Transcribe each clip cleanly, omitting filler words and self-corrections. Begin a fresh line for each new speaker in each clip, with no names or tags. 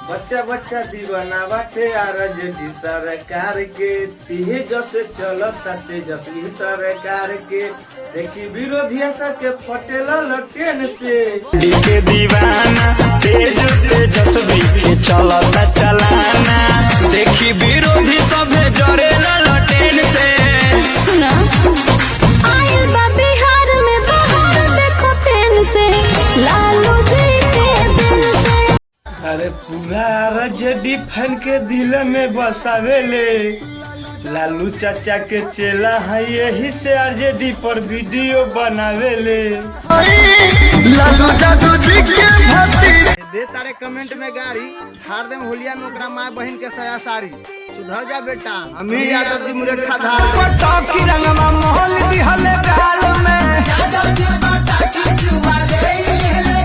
बच्चा बच्चा दीवाना बाटे आरजेडी सरकार के तेजस चलता तेजस्वी सरकार के देखी विरोधिया के फटेला लटेन से
के दीवाना तेजस्वी के चलता चलाना देखी विरोधी सभे जरेला लटेन से।
सुना आयल बा बिहार में बाहर देखो पेन से लालू जी के दिल से।
अरे पूरा आरजेडी फैन के दिल में बसावेले लालू चाचा के चेला है यही से आरजेडी पर वीडियो बनावेले।
लालू जादू जी के भक्ति
दे तारे कमेंट में गाड़ी हार दे होलिया में ओकरा माय बहन के सया साड़ी सुधर जा बेटा हमें यादव जी मुरे खाधा
पटाकी रंगमा मोहल दिहले गाल में।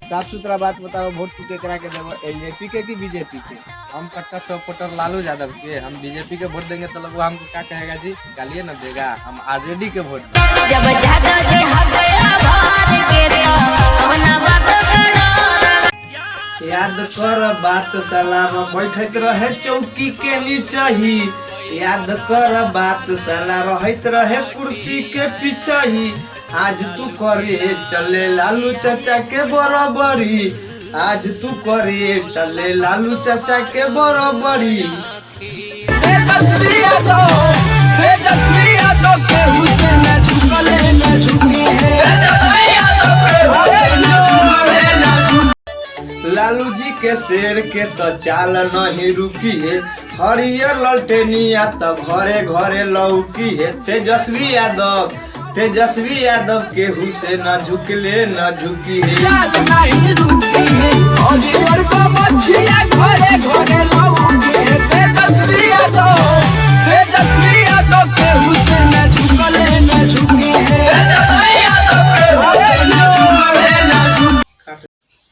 साफ सुथरा बात बताओ वोट तू करा के देबो एलजेपी के कि बीजेपी के?
हम कट्टर सपोर्टर लालू यादव के। हम बीजेपी के वोट देंगे तो लोग हमको क्या कहेगा जी, गालिए ना देगा। हम आरजेडी के वोट देंगे।
जब ज्यादा जे हक आभार के तो कहना बात करो।
याद कर बात साला बैठत रहे चौकी के नीचे ही याद कर बात साला रहत रहे कुर्सी के पीछे ही। आज तू करे चले लालू चाचा के बराबरी आज तू करे चले लालू चाचा के बराबरी। लालू जी के शेर के तो चाल नहीं रुकी है हरियर ललटेनिया तो घरे घरे लौकी है। तेजस्वी यादव के हुसे न झुकले न झुकी है।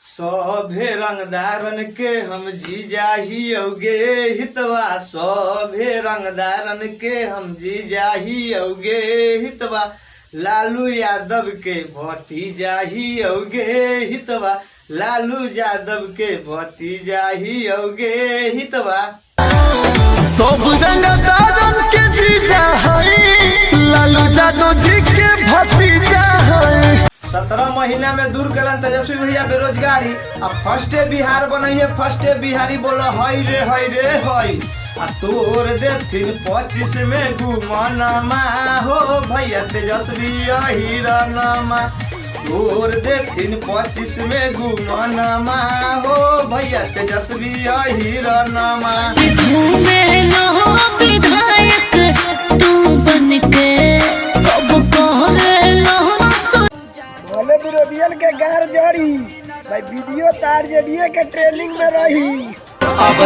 सभे रंगदारन के हम जीजा ही औगे हितवा सभे रंगदारन के हम जीजा ही औगे हितवा लालू यादव के भतीजा ही औगे हितवा लालू यादव के भतीजा ही औगे हितवा।
सब रंगदारन के जीजा है लालू यादव जी के भतीजा है।
17 महीना में दूर कलन तेजस्वी भैया बेरोजगारी अब फर्स्ट बिहार बनइए फर्स्ट बिहारी बोलो हई रे हई आ तोर देथिन 25 में घुमनमा हो भैया तेजस्वी हीरानमा तोर देथिन 25 में घुमनमा हो भैया तेजस्वी हीरानमा।
घूमे लो विधायक तू बन के कब करे लो
बोले विरोधियन के गार जड़ी भाई वीडियो तार जेडीए के ट्रेनिंग में रही।
अब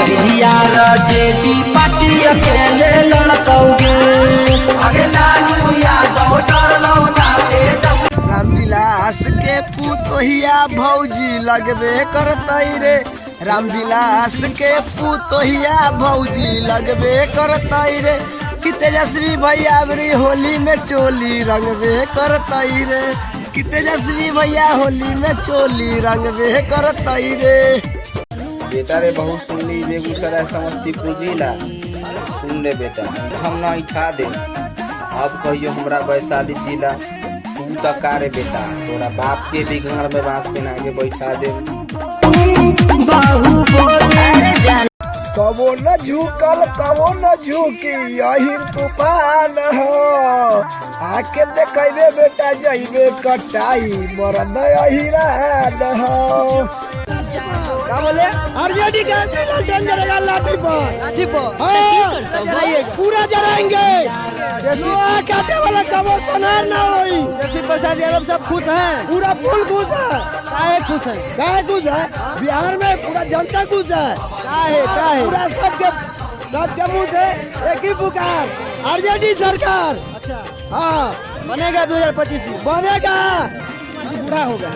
आरजेडी पार्टी अकेले लड़कोगे आगे लालू यादव डर लौटाते।
रामविलास के पुतोहिया भौजी लगबे करतई रे रामविलास के पुतोहिया भौजी लगबे करतई रे कि तेजस्वी भैया अबरी होली में चोली रंगबे करतई रे कि तेजस्वी भैया होली में चोली रंगबे करतई रे।
बेटा रे बहुत सुन ली बेगूसराय समस्तीपुर जिला सुन ले बेटा हम ना उठा दे अब कहियो हमरा वैशाली जिला तू तो कारे बेटा तोरा बाप के भी घर में बांस बना के बैठा दे।
कबो न झुकल कबो न झुकी यही तूफान हो आके देखबे बेटा जइबे कटाई मरद यही रान हो। क्या बोले आरजेडी का ललटेन जरेगा लाठी पर हां पूरा जराएंगे काटे वाला कबो सोनार ना होई। जैसे प्रसाद यादव सब खुश हैं पूरा फुल खुश है। काहे खुश है बिहार में पूरा जनता खुश है। काहे पूरा सबके मुंह से एक ही पुकार आरजेडी सरकार। अच्छा हाँ बनेगा 2025 में बनेगा पूरा होगा।